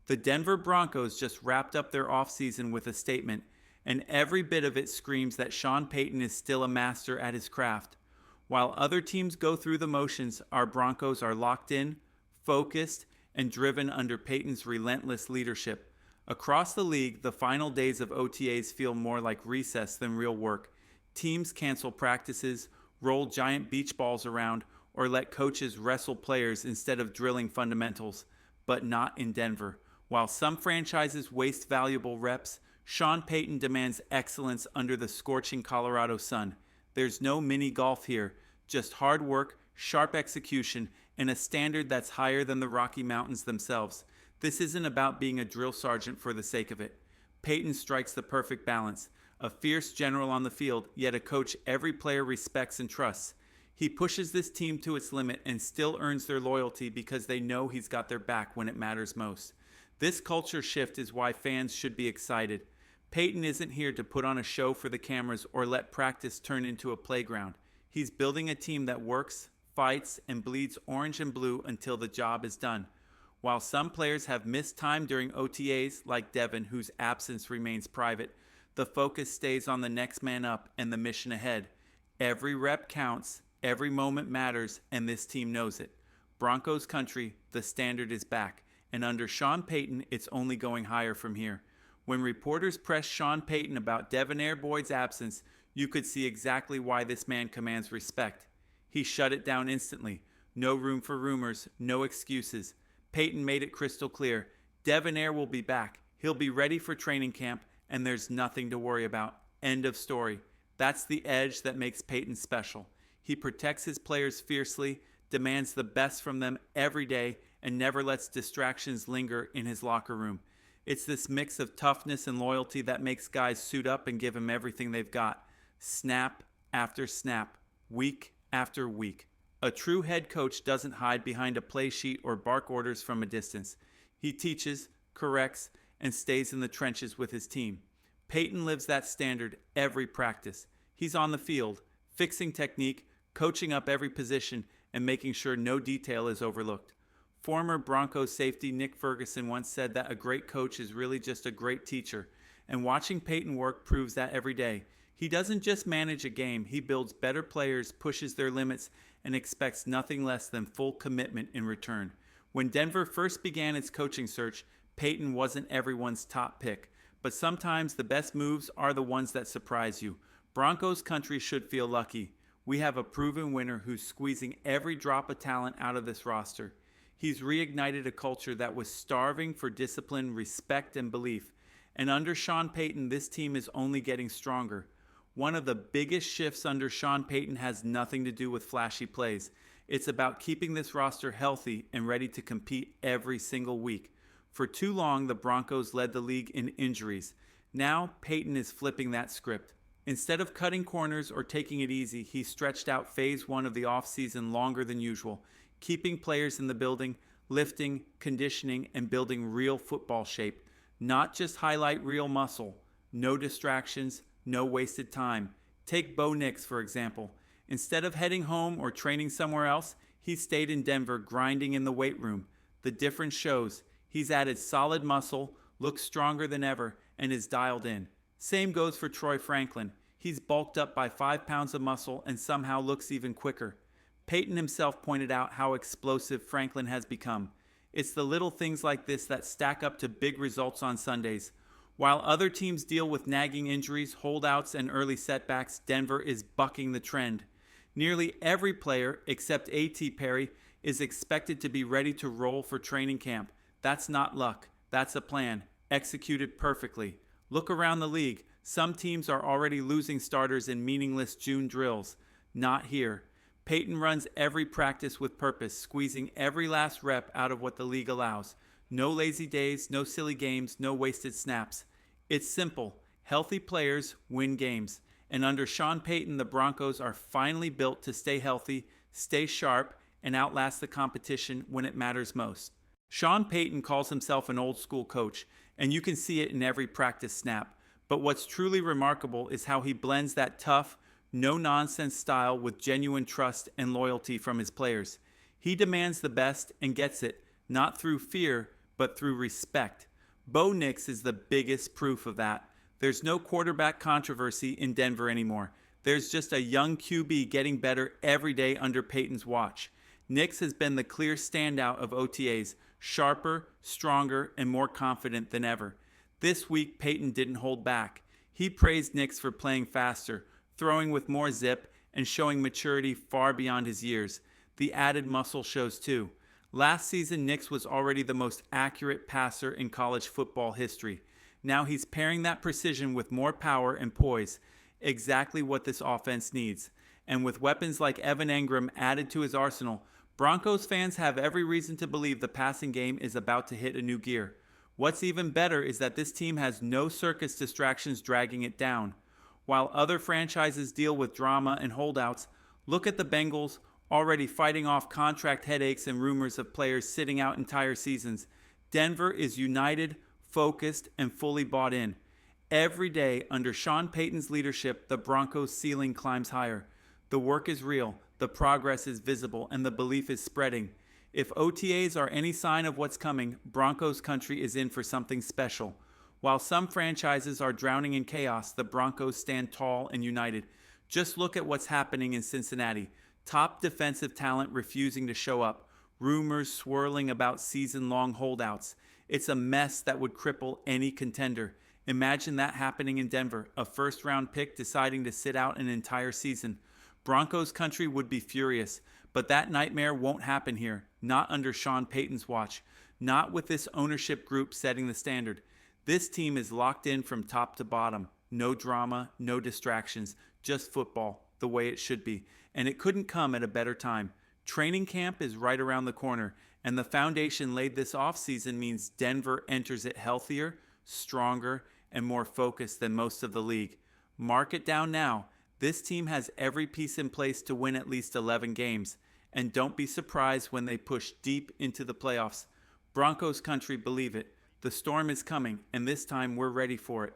The Denver Broncos just wrapped up their offseason with a statement, and every bit of it screams that Sean Payton is still a master at his craft. While other teams go through the motions, our Broncos are locked in, focused, and driven under Payton's relentless leadership. Across the league, the final days of OTAs feel more like recess than real work. Teams cancel practices, roll giant beach balls around, or let coaches wrestle players instead of drilling fundamentals. But not in Denver. While some franchises waste valuable reps, Sean Payton demands excellence under the scorching Colorado sun. There's no mini golf here, just hard work, sharp execution, and a standard that's higher than the Rocky Mountains themselves. This isn't about being a drill sergeant for the sake of it. Payton strikes the perfect balance, a fierce general on the field, yet a coach every player respects and trusts. He pushes this team to its limit and still earns their loyalty because they know he's got their back when it matters most. This culture shift is why fans should be excited. Payton isn't here to put on a show for the cameras or let practice turn into a playground. He's building a team that works, fights, and bleeds orange and blue until the job is done. While some players have missed time during OTAs, like Devin, whose absence remains private, the focus stays on the next man up and the mission ahead. Every rep counts, every moment matters, and this team knows it. Broncos country, the standard is back. And under Sean Payton, it's only going higher from here. When reporters pressed Sean Payton about Devonair Boyd's absence, you could see exactly why this man commands respect. He shut it down instantly. No room for rumors, no excuses. Payton made it crystal clear. Devonair will be back. He'll be ready for training camp, and there's nothing to worry about. End of story. That's the edge that makes Payton special. He protects his players fiercely, demands the best from them every day, and never lets distractions linger in his locker room. It's this mix of toughness and loyalty that makes guys suit up and give him everything they've got. Snap after snap, week after week. A true head coach doesn't hide behind a play sheet or bark orders from a distance. He teaches, corrects, and stays in the trenches with his team. Payton lives that standard every practice. He's on the field, fixing technique, coaching up every position, and making sure no detail is overlooked. Former Broncos safety Nick Ferguson once said that a great coach is really just a great teacher, and watching Payton work proves that every day. He doesn't just manage a game, he builds better players, pushes their limits, and expects nothing less than full commitment in return. When Denver first began its coaching search, Payton wasn't everyone's top pick, but sometimes the best moves are the ones that surprise you. Broncos country should feel lucky. We have a proven winner who's squeezing every drop of talent out of this roster. He's reignited a culture that was starving for discipline, respect, and belief. And under Sean Payton, this team is only getting stronger. One of the biggest shifts under Sean Payton has nothing to do with flashy plays. It's about keeping this roster healthy and ready to compete every single week. For too long, the Broncos led the league in injuries. Now, Payton is flipping that script. Instead of cutting corners or taking it easy, he stretched out phase one of the offseason longer than usual, keeping players in the building, lifting, conditioning, and building real football shape. Not just highlight real muscle. No distractions, no wasted time. Take Bo Nix, for example. Instead of heading home or training somewhere else, he stayed in Denver grinding in the weight room. The difference shows. He's added solid muscle, looks stronger than ever, and is dialed in. Same goes for Troy Franklin. He's bulked up by 5 pounds of muscle and somehow looks even quicker. Payton himself pointed out how explosive Franklin has become. It's the little things like this that stack up to big results on Sundays. While other teams deal with nagging injuries, holdouts, and early setbacks, Denver is bucking the trend. Nearly every player, except A.T. Perry, is expected to be ready to roll for training camp. That's not luck. That's a plan, executed perfectly. Look around the league. Some teams are already losing starters in meaningless June drills. Not here. Payton runs every practice with purpose, squeezing every last rep out of what the league allows. No lazy days, no silly games, no wasted snaps. It's simple. Healthy players win games. And under Sean Payton, the Broncos are finally built to stay healthy, stay sharp, and outlast the competition when it matters most. Sean Payton calls himself an old school coach, and you can see it in every practice snap. But what's truly remarkable is how he blends that tough, no-nonsense style with genuine trust and loyalty from his players. He demands the best and gets it, not through fear, but through respect. Bo Nix is the biggest proof of that. There's no quarterback controversy in Denver anymore. There's just a young QB getting better every day under Payton's watch. Nix has been the clear standout of OTAs, sharper, stronger, and more confident than ever. This week, Payton didn't hold back. He praised Nix for playing faster, throwing with more zip, and showing maturity far beyond his years. The added muscle shows too. Last season, Nix was already the most accurate passer in college football history. Now he's pairing that precision with more power and poise, exactly what this offense needs. And with weapons like Evan Engram added to his arsenal, Broncos fans have every reason to believe the passing game is about to hit a new gear. What's even better is that this team has no circus distractions dragging it down. While other franchises deal with drama and holdouts, look at the Bengals, already fighting off contract headaches and rumors of players sitting out entire seasons. Denver is united, focused, and fully bought in. Every day, under Sean Payton's leadership, the Broncos' ceiling climbs higher. The work is real, the progress is visible, and the belief is spreading. If OTAs are any sign of what's coming, Broncos country is in for something special. While some franchises are drowning in chaos, the Broncos stand tall and united. Just look at what's happening in Cincinnati. Top defensive talent refusing to show up. Rumors swirling about season-long holdouts. It's a mess that would cripple any contender. Imagine that happening in Denver, a first-round pick deciding to sit out an entire season. Broncos country would be furious, but that nightmare won't happen here, not under Sean Payton's watch, not with this ownership group setting the standard. This team is locked in from top to bottom. No drama, no distractions, just football, the way it should be. And it couldn't come at a better time. Training camp is right around the corner, and the foundation laid this offseason means Denver enters it healthier, stronger, and more focused than most of the league. Mark it down now. This team has every piece in place to win at least 11 games. And don't be surprised when they push deep into the playoffs. Broncos country, believe it. The storm is coming, and this time we're ready for it.